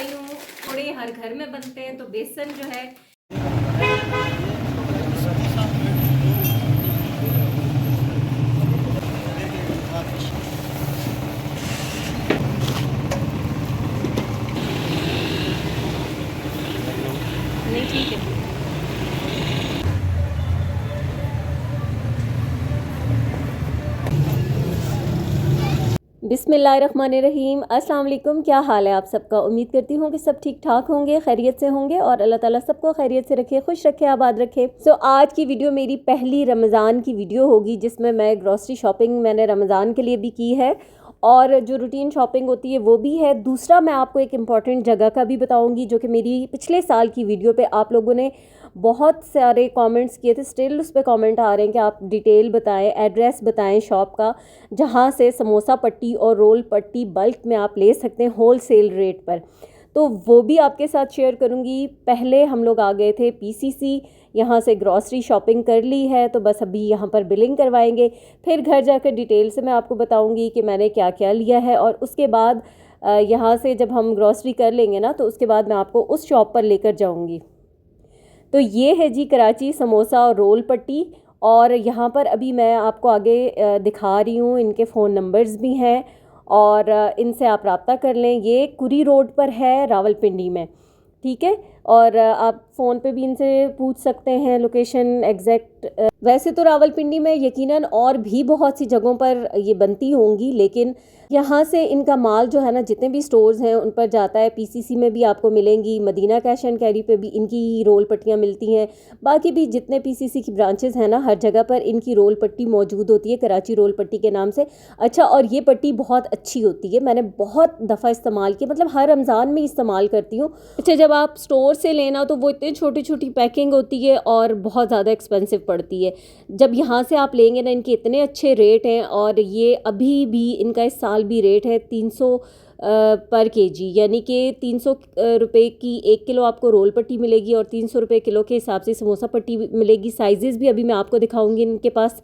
आई हूँ। थोड़े हर घर में बनते हैं, तो बेसन जो है नहीं, ठीक है। बिस्मिल्लाहिर्रहमानिर्रहीम। अस्सलाम वालेकुम। क्या हाल है आप सबका? उम्मीद करती हूँ कि सब ठीक ठाक होंगे, खैरियत से होंगे और अल्लाह ताला सबको खैरियत से रखे, खुश रखे, आबाद रखे। आज की वीडियो मेरी पहली रमज़ान की वीडियो होगी, जिसमें मैं ग्रॉसरी शॉपिंग मैंने रमज़ान के लिए भी की है और जो रूटीन शॉपिंग होती है वो भी है। दूसरा, मैं आपको एक इम्पॉर्टेंट जगह का भी बताऊँगी, जो कि मेरी पिछले साल की वीडियो पर आप लोगों ने बहुत सारे कमेंट्स किए थे। स्टिल उस पर कमेंट आ रहे हैं कि आप डिटेल बताएं, एड्रेस बताएं शॉप का, जहां से समोसा पट्टी और रोल पट्टी बल्क में आप ले सकते हैं होल सेल रेट पर। तो वो भी आपके साथ शेयर करूंगी। पहले हम लोग आ गए थे पीसीसी, यहाँ से ग्रॉसरी शॉपिंग कर ली है, तो बस अभी यहाँ पर बिलिंग करवाएंगे। फिर घर जाकर डिटेल से मैं आपको बताऊंगी कि मैंने क्या क्या लिया है, और उसके बाद यहाँ से जब हम ग्रॉसरी कर लेंगे ना, तो उसके बाद मैं आपको उस शॉप पर लेकर जाऊँगी। तो ये है जी कराची समोसा और रोल पट्टी। और यहाँ पर अभी मैं आपको आगे दिखा रही हूँ, इनके फ़ोन नंबर्स भी हैं और इनसे आप रब्ता कर लें। ये कुरी रोड पर है रावलपिंडी में, ठीक है। और आप फ़ोन पे भी इनसे पूछ सकते हैं लोकेशन एग्जैक्ट। वैसे तो रावलपिंडी में यकीनन और भी बहुत सी जगहों पर ये बनती होंगी, लेकिन यहाँ से इनका माल जो है ना, जितने भी स्टोर्स हैं उन पर जाता है। पीसीसी में भी आपको मिलेंगी, मदीना कैश एंड कैरी पे भी इनकी रोल पट्टियाँ मिलती हैं। बाकी भी जितने पीसीसी की ब्रांचेस हैं ना, हर जगह पर इनकी रोल पट्टी मौजूद होती है, कराची रोल पट्टी के नाम से। अच्छा, और ये पट्टी बहुत अच्छी होती है, मैंने बहुत दफ़ा इस्तेमाल की, मतलब हर रमज़ान में इस्तेमाल करती हूँ। अच्छा, जब आप स्टोर से लेना तो वो इतनी छोटी छोटी पैकिंग होती है और बहुत ज़्यादा एक्सपेंसिव पड़ती है। जब यहाँ से आप लेंगे ना, इनके इतने अच्छे रेट हैं। और ये अभी भी इनका इस साल भी रेट है 300 पर केजी, यानी कि 300 रुपये की 1 किलो आपको रोल पट्टी मिलेगी और 300 रुपये किलो के हिसाब से समोसा पट्टी मिलेगी। साइजेज़ भी अभी मैं आपको दिखाऊंगी, इनके पास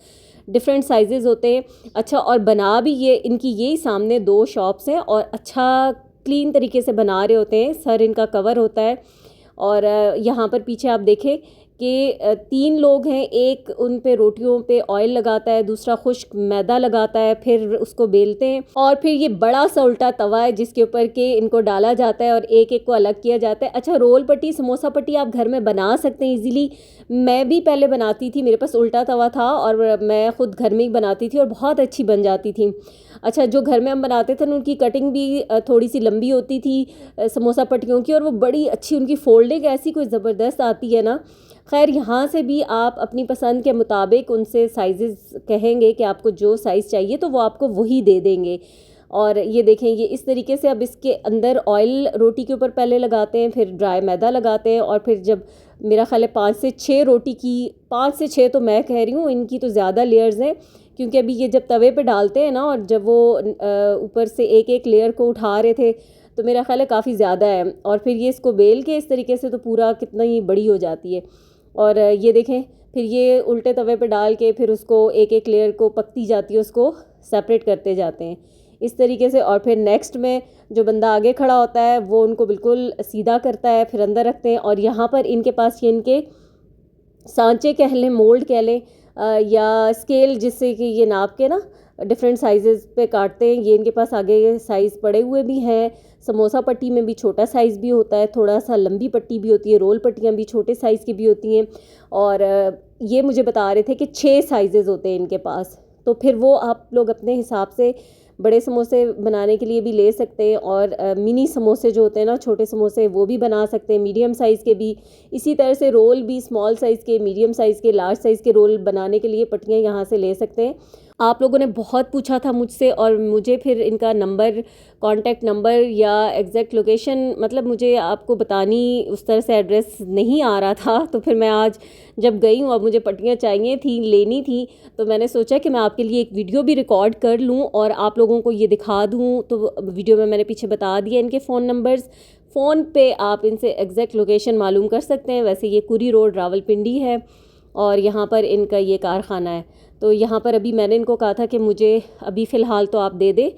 डिफरेंट साइजेज़ होते हैं। अच्छा, और बना भी ये इनकी यही सामने 2 शॉप्स हैं और अच्छा क्लीन तरीके से बना रहे होते हैं। सर इनका कवर होता है। और यहाँ पर पीछे आप देखें कि 3 लोग हैं, एक उन पे रोटियों पे ऑयल लगाता है, दूसरा खुश्क मैदा लगाता है, फिर उसको बेलते हैं। और फिर ये बड़ा सा उल्टा तवा है जिसके ऊपर के इनको डाला जाता है और एक एक को अलग किया जाता है। अच्छा, रोल पट्टी समोसा पट्टी आप घर में बना सकते हैं इजीली। मैं भी पहले बनाती थी, मेरे पास उल्टा तवा था और मैं ख़ुद घर में ही बनाती थी और बहुत अच्छी बन जाती थी। अच्छा, जो घर में हम बनाते थे ना, उनकी कटिंग भी थोड़ी सी लंबी होती थी समोसा पट्टियों की, और वो बड़ी अच्छी उनकी फोल्डिंग ऐसी कोई ज़बरदस्त आती है ना। खैर, यहाँ से भी आप अपनी पसंद के मुताबिक उनसे साइज़ कहेंगे कि आपको जो साइज़ चाहिए तो वो आपको वही दे देंगे। और ये देखें, ये इस तरीके से अब इसके अंदर ऑयल रोटी के ऊपर पहले लगाते हैं, फिर ड्राई मैदा लगाते हैं, और फिर जब मेरा ख्याल है 5 से 6 रोटी की, 5 से 6 तो मैं कह रही हूँ, इनकी तो ज़्यादा लेयर्स हैं, क्योंकि अभी ये जब तवे पे डालते हैं ना, और जब वो ऊपर से एक एक लेयर को उठा रहे थे, तो मेरा ख्याल है काफ़ी ज़्यादा है। और फिर ये इसको बेल के इस तरीके से तो पूरा कितना ही बड़ी हो जाती है। और ये देखें, फिर ये उल्टे तवे पे डाल के फिर उसको एक एक लेयर को पकती जाती है, उसको सेपरेट करते जाते हैं इस तरीके से। और फिर नेक्स्ट में जो बंदा आगे खड़ा होता है वो उनको बिल्कुल सीधा करता है, फिर अंदर रखते हैं। और यहाँ पर इनके पास ये इनके सांचे कह लें, मोल्ड कह लें, या स्केल, जिससे कि ये नाप के ना डिफरेंट साइज़ पे काटते हैं। ये इनके पास आगे साइज़ पड़े हुए भी हैं। समोसा पट्टी में भी छोटा साइज़ भी होता है, थोड़ा सा लंबी पट्टी भी होती है, रोल पट्टियाँ भी छोटे साइज़ की भी होती हैं। और ये मुझे बता रहे थे कि 6 साइज़ेज़ होते हैं इनके पास। तो फिर वो आप लोग अपने हिसाब से बड़े समोसे बनाने के लिए भी ले सकते हैं, और मिनी समोसे जो होते हैं ना, छोटे समोसे, वो भी बना सकते हैं, मीडियम साइज़ के भी। इसी तरह से रोल भी स्मॉल साइज़ के, मीडियम साइज़ के, लार्ज साइज़ के रोल बनाने के लिए पट्टियाँ यहाँ से ले सकते हैं। आप लोगों ने बहुत पूछा था मुझसे, और मुझे फिर इनका नंबर, कॉन्टैक्ट नंबर या एग्जैक्ट लोकेशन, मतलब मुझे आपको बतानी उस तरह से एड्रेस नहीं आ रहा था। तो फिर मैं आज जब गई हूँ, अब मुझे पट्टियाँ चाहिए थी, लेनी थी, तो मैंने सोचा कि मैं आपके लिए एक वीडियो भी रिकॉर्ड कर लूँ और आप लोगों को ये दिखा दूँ। तो वीडियो में मैंने पीछे बता दिया इनके फ़ोन नंबर्स। फ़ोन पे आप इनसे एग्जैक्ट लोकेशन मालूम कर सकते हैं। वैसे ये कुरी रोड रावलपिंडी है। और यहाँ पर इनका ये कारखाना है। तो यहाँ पर अभी मैंने इनको कहा था कि मुझे अभी फ़िलहाल तो आप दे दें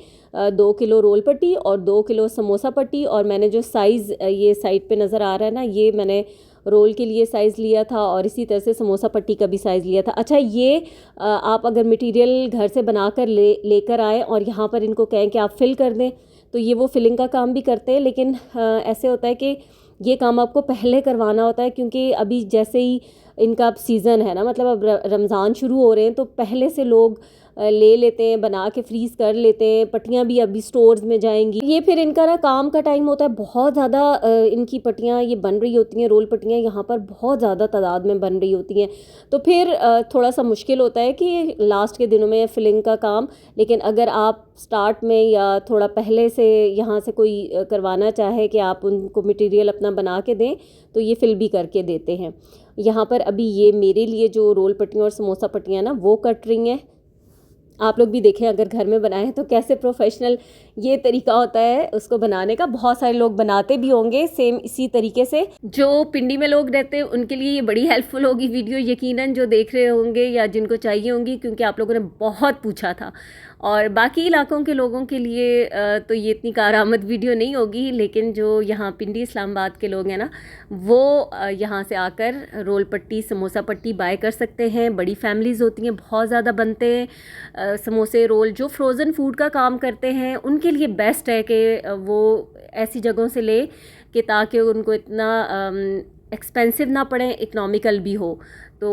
2 किलो रोल पट्टी और 2 किलो समोसा पट्टी, और मैंने जो साइज़ ये साइड पे नज़र आ रहा है ना, ये मैंने रोल के लिए साइज़ लिया था और इसी तरह से समोसा पट्टी का भी साइज़ लिया था। अच्छा, ये आप अगर मटेरियल घर से बना कर लेकर आएँ और यहाँ पर इनको कहें कि आप फ़िल कर दें, तो ये वो फिलिंग का काम भी करते हैं। लेकिन ऐसे होता है कि ये काम आपको पहले करवाना होता है, क्योंकि अभी जैसे ही इनका अब सीज़न है ना, मतलब अब रमज़ान शुरू हो रहे हैं, तो पहले से लोग ले लेते हैं, बना के फ्रीज़ कर लेते हैं। पट्टियाँ भी अभी स्टोर्स में जाएंगी। ये फिर इनका ना काम का टाइम होता है, बहुत ज़्यादा इनकी पट्टियाँ ये बन रही होती हैं, रोल पट्टियाँ यहाँ पर बहुत ज़्यादा तादाद में बन रही होती हैं। तो फिर थोड़ा सा मुश्किल होता है कि लास्ट के दिनों में फिलिंग का काम। लेकिन अगर आप स्टार्ट में या थोड़ा पहले से यहाँ से कोई करवाना चाहे कि आप उनको मटेरियल अपना बना के दें, तो ये फिल भी करके देते हैं। यहाँ पर अभी ये मेरे लिए जो रोल पट्टियाँ और समोसा पट्टियाँ ना वो कट रही हैं। आप लोग भी देखें अगर घर में बनाएं तो कैसे प्रोफेशनल ये तरीका होता है उसको बनाने का। बहुत सारे लोग बनाते भी होंगे सेम इसी तरीके से। जो पिंडी में लोग रहते हैं उनके लिए ये बड़ी हेल्पफुल होगी वीडियो, यकीनन, जो देख रहे होंगे या जिनको चाहिए होंगी, क्योंकि आप लोगों ने बहुत पूछा था। और बाकी इलाकों के लोगों के लिए तो ये इतनी कारआमद वीडियो नहीं होगी, लेकिन जो यहाँ पिंडी इस्लामाबाद के लोग हैं ना, वो यहाँ से आकर रोल पट्टी समोसा पट्टी बाय कर सकते हैं। बड़ी फैमिलीज़ होती हैं, बहुत ज़्यादा बनते हैं समोसे रोल। जो फ्रोज़न फूड का काम करते हैं उनके लिए बेस्ट है कि वो ऐसी जगहों से ले कि ताकि उनको इतना एक्सपेंसिव ना पड़े, इकनॉमिकल भी हो। तो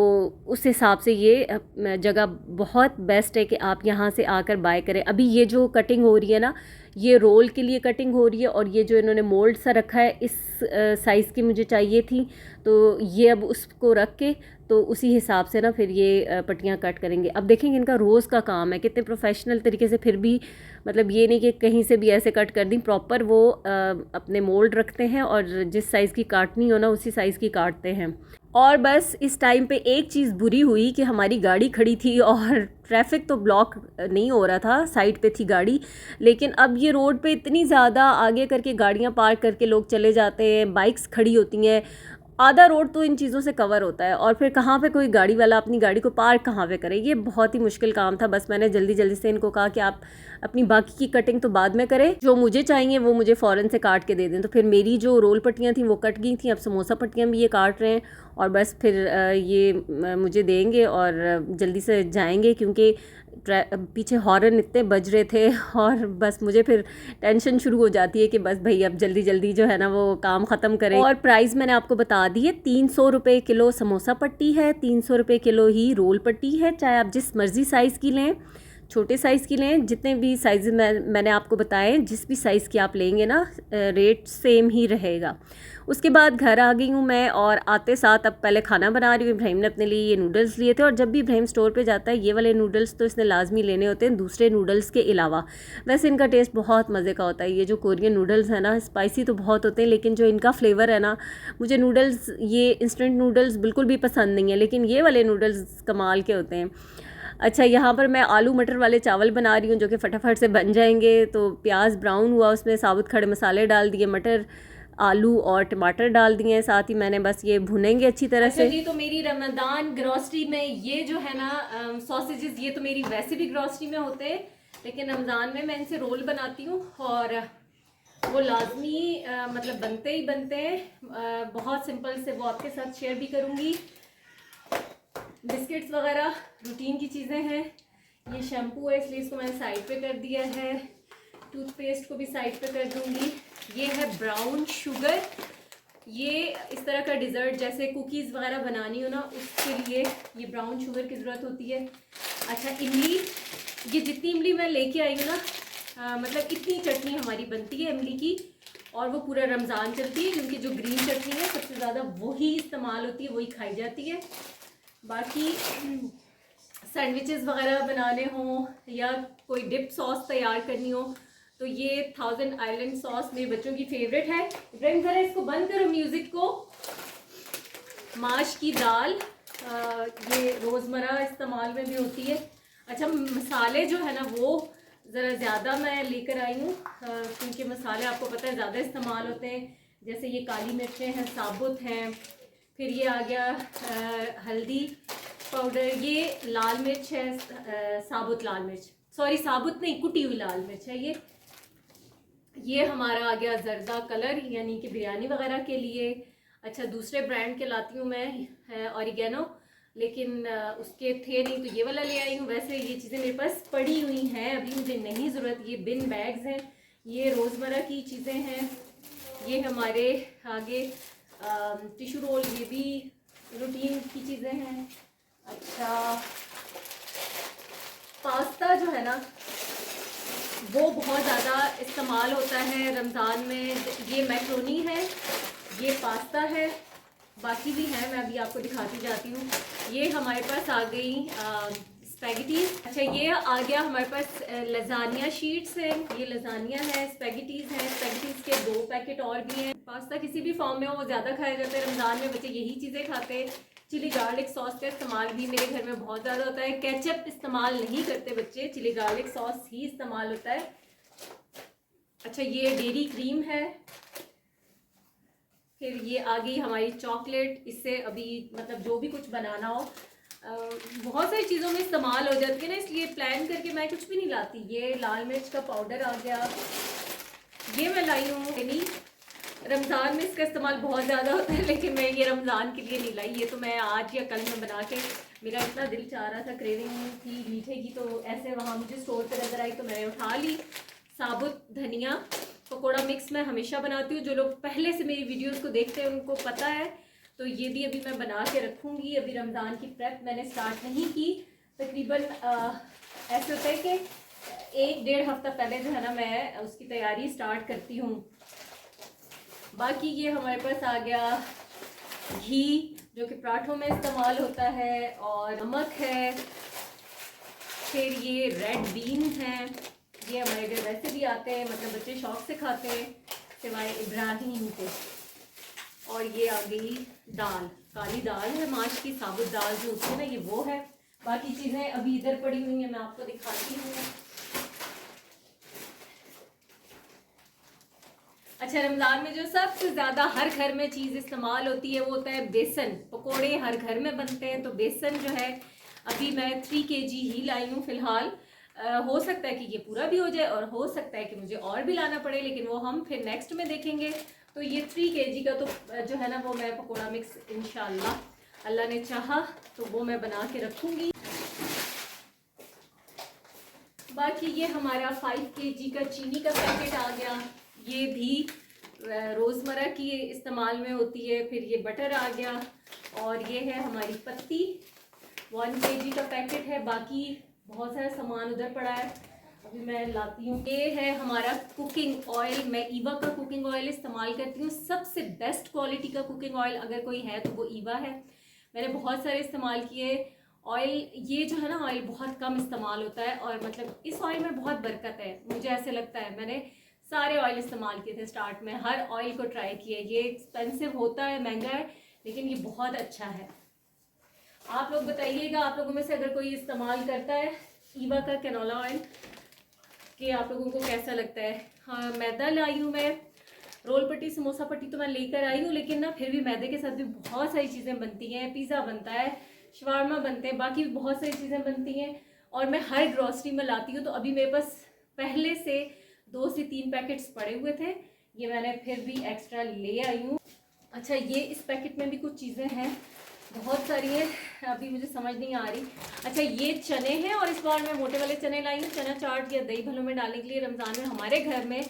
उस हिसाब से ये जगह बहुत बेस्ट है कि आप यहाँ से आकर बाय करें। अभी ये जो कटिंग हो रही है ना, ये रोल के लिए कटिंग हो रही है, और ये जो इन्होंने मोल्ड सा रखा है इस साइज़ की मुझे चाहिए थी, तो ये अब उसको रख के तो उसी हिसाब से ना फिर ये पट्टियाँ कट करेंगे। अब देखेंगे इनका रोज़ का काम है, कितने प्रोफेशनल तरीके से, फिर भी मतलब ये नहीं कि कहीं से भी ऐसे कट कर दी, प्रॉपर वो अपने मोल्ड रखते हैं और जिस साइज़ की काटनी हो ना उसी साइज़ की काटते हैं। और बस इस टाइम पे एक चीज़ बुरी हुई कि हमारी गाड़ी खड़ी थी और ट्रैफिक तो ब्लॉक नहीं हो रहा था, साइड पे थी गाड़ी, लेकिन अब ये रोड पे इतनी ज़्यादा आगे करके गाड़ियाँ पार्क करके लोग चले जाते हैं, बाइक्स खड़ी होती हैं, आधा रोड तो इन चीज़ों से कवर होता है, और फिर कहाँ पे कोई गाड़ी वाला अपनी गाड़ी को पार्क कहाँ पे करे। ये बहुत ही मुश्किल काम था। बस मैंने जल्दी जल्दी से इनको कहा कि आप अपनी बाकी की कटिंग तो बाद में करें, जो मुझे चाहिए वो मुझे फ़ौरन से काट के दे दें। तो फिर मेरी जो रोल पट्टियाँ थी वो कट गई थी, अब समोसा पट्टियाँ भी ये काट रहे हैं, और बस फिर ये मुझे देंगे और जल्दी से जाएंगे, क्योंकि पीछे हॉर्न इतने बज रहे थे, और बस मुझे फिर टेंशन शुरू हो जाती है कि बस भाई अब जल्दी जल्दी जो है ना वो काम ख़त्म करें। और प्राइस मैंने आपको बता दी है, 300 रुपये किलो समोसा पट्टी है, 300 रुपये किलो ही रोल पट्टी है। चाहे आप जिस मर्ज़ी साइज़ की लें, छोटे साइज़ की लें, जितने भी साइज़ मैंने आपको बताए, जिस भी साइज़ की आप लेंगे ना रेट सेम ही रहेगा। उसके बाद घर आ गई हूँ मैं, और आते साथ अब पहले खाना बना रही हूँ। इब्राहिम ने अपने लिए ये नूडल्स लिए थे, और जब भी इब्राहिम स्टोर पे जाता है ये वाले नूडल्स तो इसने लाजमी लेने होते हैं दूसरे नूडल्स के अलावा। वैसे इनका टेस्ट बहुत मज़े का होता है। ये जो कोरियन नूडल्स है ना, स्पाइसी तो बहुत होते हैं, लेकिन जो इनका फ्लेवर है ना, मुझे नूडल्स ये इंस्टेंट नूडल्स बिल्कुल भी पसंद नहीं है, लेकिन ये वाले नूडल्स कमाल के होते हैं। अच्छा, यहाँ पर मैं आलू मटर वाले चावल बना रही हूँ जो कि फटाफट से बन जाएंगे। तो प्याज ब्राउन हुआ, उसमें साबुत खड़े मसाले डाल दिए, मटर आलू और टमाटर डाल दिए हैं, साथ ही मैंने बस ये भुनेंगे अच्छी तरह से। जी, तो मेरी रमज़ान ग्रॉसरी में ये जो है ना सॉसेजेस, ये तो मेरी वैसे भी ग्रॉसरी में होते हैं, लेकिन रमज़ान में मैं इनसे रोल बनाती हूँ, और वो लाजमी मतलब बनते ही बनते हैं। बहुत सिंपल से वो आपके साथ शेयर भी करूँगी। बिस्किट्स वगैरह रूटीन की चीज़ें हैं। ये शैम्पू है इसलिए इसको मैंने साइड पे कर दिया है, टूथपेस्ट को भी साइड पे कर दूँगी। ये है ब्राउन शुगर, ये इस तरह का डिज़र्ट जैसे कुकीज़ वगैरह बनानी हो ना उसके लिए ये ब्राउन शुगर की ज़रूरत होती है। अच्छा, इमली, ये जितनी इमली मैं लेके आई हूँ ना मतलब इतनी चटनी हमारी बनती है इमली की, और वो पूरा रमज़ान चलती है, क्योंकि जो ग्रीन चटनी है सबसे ज़्यादा वही इस्तेमाल होती है, वही खाई जाती है। बाकी सैंडविचेस वगैरह बनाने हों या कोई डिप सॉस तैयार करनी हो तो ये 1000 आइलैंड सॉस मेरे बच्चों की फेवरेट है। इब्राहिम ज़रा इसको बंद करो म्यूज़िक को। माश की दाल, ये रोज़मर्रा इस्तेमाल में भी होती है। अच्छा, मसाले जो है ना वो ज़रा ज़्यादा मैं लेकर आई हूँ, क्योंकि मसाले आपको पता है ज़्यादा इस्तेमाल होते हैं। जैसे ये काली मिर्चें हैं, साबुत हैं, फिर ये आ गया हल्दी पाउडर, ये लाल मिर्च है, साबुत लाल मिर्च, सॉरी साबुत नहीं, कुटी हुई लाल मिर्च है ये हमारा आ गया जर्दा कलर, यानी कि बिरयानी वगैरह के लिए। अच्छा, दूसरे ब्रांड के लाती हूँ मैं ऑरिगेनो, लेकिन उसके थे नहीं तो ये वाला ले आई हूँ। वैसे ये चीज़ें मेरे पास पड़ी हुई हैं, अभी मुझे नहीं ज़रूरत। ये बिन बैग्स हैं, ये रोज़मर्रा की चीज़ें हैं। ये हमारे आगे टिशू रोल, ये भी रूटीन की चीज़ें हैं। अच्छा, पास्ता जो है ना वो बहुत ज़्यादा इस्तेमाल होता है रमज़ान में। ये मैक्रोनी है, ये पास्ता है, बाकी भी है, मैं अभी आपको दिखाती जाती हूँ। ये हमारे पास आ गई स्पैगेटीज। अच्छा, ये आ गया हमारे पास लजानिया शीट्स है, ये लजानिया है, स्पैगेटीज है, स्पैगेटीज के 2 पैकेट और भी हैं। पास्ता किसी भी फॉर्म में हो वो ज़्यादा खाया जाता है रमज़ान में, बच्चे यही चीज़ें खाते हैं। चिली गार्लिक सॉस का इस्तेमाल भी मेरे घर में बहुत ज़्यादा होता है। केचप इस्तेमाल नहीं करते बच्चे, चिली गार्लिक सॉस ही इस्तेमाल होता है। अच्छा, ये डेयरी क्रीम है। फिर ये आ गई हमारी चॉकलेट, इससे अभी मतलब जो भी कुछ बनाना हो बहुत सारी चीज़ों में इस्तेमाल हो जाती है ना, इसलिए प्लान करके मैं कुछ भी नहीं लाती। ये लाल मिर्च का पाउडर आ गया, ये मैं लाई हूँ नहीं, रमज़ान में इसका इस्तेमाल बहुत ज़्यादा होता है, लेकिन मैं ये रमज़ान के लिए नहीं लाई। ये तो मैं आज या कल में बना के, मेरा इतना दिल चाह रहा था, क्रेविंग थी मीठे की, तो ऐसे वहाँ मुझे स्टोर पर नज़र आई तो मैंने उठा ली। साबुत धनिया पकौड़ा मिक्स मैं हमेशा बनाती हूँ, जो लोग पहले से मेरी वीडियोस को देखते हैं उनको पता है। तो ये भी अभी मैं बना के रखूँगी। अभी रमज़ान की प्रेप मैंने स्टार्ट नहीं की, तकरीबन ऐसे होता है कि 1-1.5 हफ्ता पहले जो है ना मैं उसकी तैयारी स्टार्ट करती हूँ। बाकी ये हमारे पास आ गया घी, जो कि पराठों में इस्तेमाल होता है, और नमक है। फिर ये रेड बीन है, ये हमारे घर वैसे भी आते हैं, मतलब बच्चे शौक से खाते हैं सिवाय इब्राहिम के। और ये आ गई दाल, काली दाल है, माश की साबुत दाल जो होती है ना, ये वो है। बाकी चीज़ें अभी इधर पड़ी हुई हैं, मैं आपको दिखाती हूँ। अच्छा, रमज़ान में जो सबसे ज़्यादा हर घर में चीज़ इस्तेमाल होती है वो होता है बेसन। पकोड़े हर घर में बनते हैं, तो बेसन जो है अभी मैं 3 kg ही लाई हूँ फ़िलहाल। हो सकता है कि ये पूरा भी हो जाए और हो सकता है कि मुझे और भी लाना पड़े, लेकिन वो हम फिर नेक्स्ट में देखेंगे। तो ये 3 kg का तो जो है ना वो मैं पकोड़ा मिक्स इंशाल्लाह अल्लाह ने चाहा तो वो मैं बना के रखूँगी। बाकी ये हमारा 5 kg का चीनी का पैकेट आ गया, ये भी रोज़मर्रा की इस्तेमाल में होती है। फिर ये बटर आ गया, और ये है हमारी पत्ती, 1 kg का पैकेट है। बाकी बहुत सारा सामान उधर पड़ा है, अभी मैं लाती हूँ। ये है हमारा कुकिंग ऑयल, मैं ईवा का कुकिंग ऑयल इस्तेमाल करती हूँ। सबसे बेस्ट क्वालिटी का कुकिंग ऑयल अगर कोई है तो वो ईवा है। मैंने बहुत सारे इस्तेमाल किए ऑयल। ये जो है ना ऑयल बहुत कम इस्तेमाल होता है, और मतलब इस ऑयल में बहुत बरकत है, मुझे ऐसे लगता है। मैंने सारे ऑयल इस्तेमाल किए थे स्टार्ट में, हर ऑयल को ट्राई किया। ये एक्सपेंसिव होता है, महंगा है, लेकिन ये बहुत अच्छा है। आप लोग बताइएगा, आप लोगों में से अगर कोई इस्तेमाल करता है ईवा का कैनोला ऑयल, कि आप लोगों को कैसा लगता है। हाँ, मैदा लाई हूँ मैं, रोल पट्टी समोसा पट्टी तो मैं लेकर आई हूँ, लेकिन ना फिर भी मैदे के साथ भी बहुत सारी चीज़ें बनती हैं। पिज़्ज़ा बनता है, शवारमा बनते हैं, बाकी भी बहुत सारी चीज़ें बनती हैं, और मैं हर ग्रॉसरी में लाती हूँ। तो अभी मेरे पास पहले से 2 से 3 पैकेट्स पड़े हुए थे, ये मैंने फिर भी एक्स्ट्रा ले आई हूँ। अच्छा, ये इस पैकेट में भी कुछ चीज़ें हैं, बहुत सारी है, अभी मुझे समझ नहीं आ रही। अच्छा, ये चने हैं, और इस बार मैं मोटे वाले चने लाई हूँ, चना चाट या दही भल्लों में डालने के लिए। रमज़ान में हमारे घर में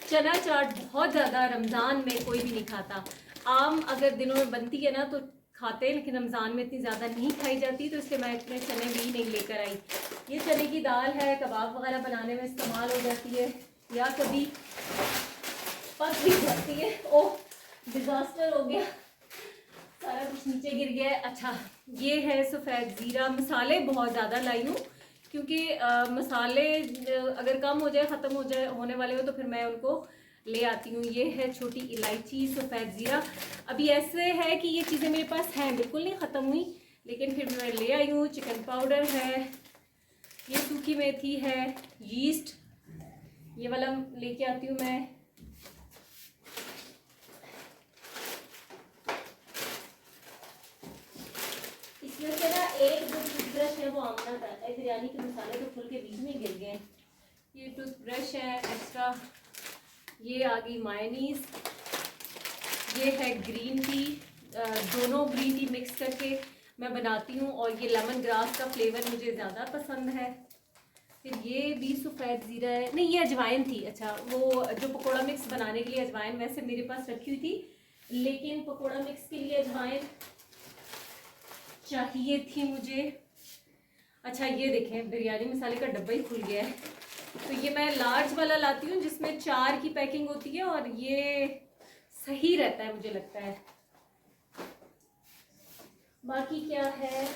चना चाट बहुत ज़्यादा, रमज़ान में कोई भी नहीं खाता। आम अगर दिनों में बनती है ना तो खाते हैं, लेकिन रमज़ान में इतनी ज़्यादा नहीं खाई जाती, तो इसलिए मैं इतने चने भी नहीं लेकर आई। ये चने की दाल है, कबाब वगैरह बनाने में इस्तेमाल हो जाती है, या कभी पक भी जाती है। ओह, डिज़ास्टर हो गया, सारा कुछ नीचे गिर गया है। अच्छा, ये है सफ़ेद ज़ीरा। मसाले बहुत ज़्यादा लाई हूँ, क्योंकि मसाले अगर कम हो जाए, ख़त्म हो जाए, होने वाले हो, तो फिर मैं उनको ले आती हूँ। ये है छोटी इलायची, सफ़ेद ज़ीरा। अभी ऐसे है कि ये चीज़ें मेरे पास हैं, बिल्कुल नहीं ख़त्म हुई, लेकिन फिर मैं ले आई हूँ। चिकन पाउडर है, ये सूखी मेथी है, यीस्ट ये वाला लेके आती हूँ मैं। जैसे ना एक जो टूथब्रश है वो आमना था, बिरयानी के मसाले तो खुल के बीच में गिर गए। ये टूथब्रश है एक्स्ट्रा। ये आ गई मायोनीज। ये है ग्रीन टी, दोनों ग्रीन टी मिक्स करके मैं बनाती हूँ और ये लेमन ग्रास का फ्लेवर मुझे ज़्यादा पसंद है। फिर ये भी सफ़ेद ज़ीरा है, नहीं ये अजवाइन थी। अच्छा, वो जो पकोड़ा मिक्स बनाने के लिए अजवाइन वैसे मेरे पास रखी हुई थी, लेकिन पकोड़ा मिक्स के लिए अजवाइन चाहिए थी मुझे। अच्छा ये देखें, बिरयानी मसाले का डब्बा ही खुल गया है। तो ये मैं लार्ज वाला लाती हूँ जिसमें 4 की पैकिंग होती है और ये सही रहता है मुझे लगता है। बाकी क्या है,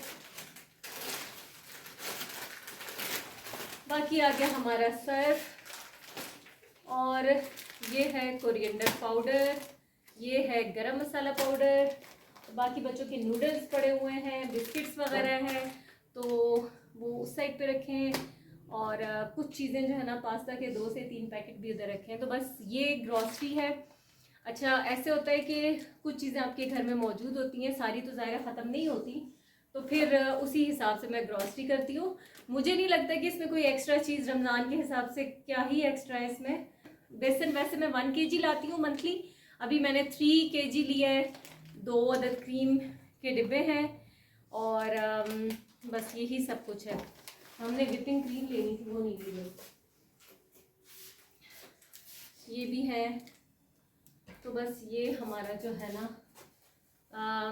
बाकी आ गया हमारा सर्फ और ये है कोरिएंडर पाउडर, ये है गरम मसाला पाउडर। बाकी बच्चों के नूडल्स पड़े हुए हैं, बिस्किट्स वगैरह हैं तो वो उस साइड पे रखें और कुछ चीज़ें जो है ना पास्ता के 2 से 3 पैकेट भी उधर रखें। तो बस ये ग्रॉसरी है। अच्छा ऐसे होता है कि कुछ चीज़ें आपके घर में मौजूद होती हैं, सारी तो ज़ाहिर ख़त्म नहीं होती, तो फिर उसी हिसाब से मैं ग्रॉसरी करती हूँ। मुझे नहीं लगता कि इसमें कोई एक्स्ट्रा चीज़ रमज़ान के हिसाब से क्या ही एक्स्ट्रा है इसमें। बेसन वैसे मैं 1 kg लाती हूँ मंथली, अभी मैंने 3 kg लिया है। 2 अदद क्रीम के डिब्बे हैं और बस यही सब कुछ है। हमने व्हिपिंग क्रीम लेनी थी, वो नहीं ली। ये भी है। तो बस ये हमारा जो है ना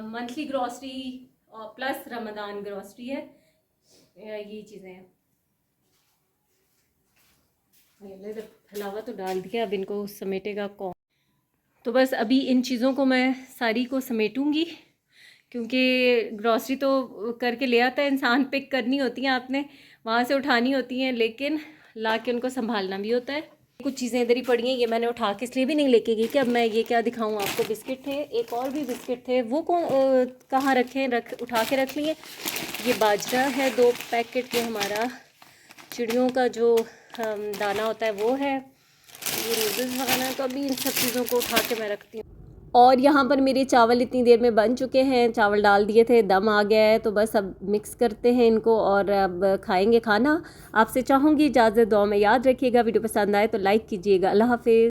मंथली ग्रॉसरी और प्लस रमज़ान ग्रॉसरी है, ये चीज़ें हैं। हलावा तो डाल दिया, अब इनको समेटेगा कौन। तो बस अभी इन चीज़ों को मैं सारी को समेटूंगी, क्योंकि ग्रॉसरी तो करके ले आता है इंसान, पिक करनी होती हैं आपने, वहाँ से उठानी होती हैं, लेकिन ला के उनको संभालना भी होता है। कुछ चीज़ें इधर ही पड़ी हैं, ये मैंने उठा के इसलिए भी नहीं लेके गई कि अब मैं ये क्या दिखाऊं आपको। बिस्किट थे, एक और भी बिस्किट थे, वो कहाँ रखें, उठा के रख लिए। ये बाजरा है 2 पैकेट, ये हमारा चिड़ियों का जो दाना होता है वो है। ये नूडल्स वगैरह, तो अभी इन सब चीज़ों को उठा के मैं रखती हूँ। और यहाँ पर मेरे चावल इतनी देर में बन चुके हैं, चावल डाल दिए थे, दम आ गया है। तो बस अब मिक्स करते हैं इनको और अब खाएंगे खाना। आपसे चाहूँगी इजाज़त, दुआ में याद रखिएगा। वीडियो पसंद आए तो लाइक कीजिएगा। अल्लाह हाफ़िज़।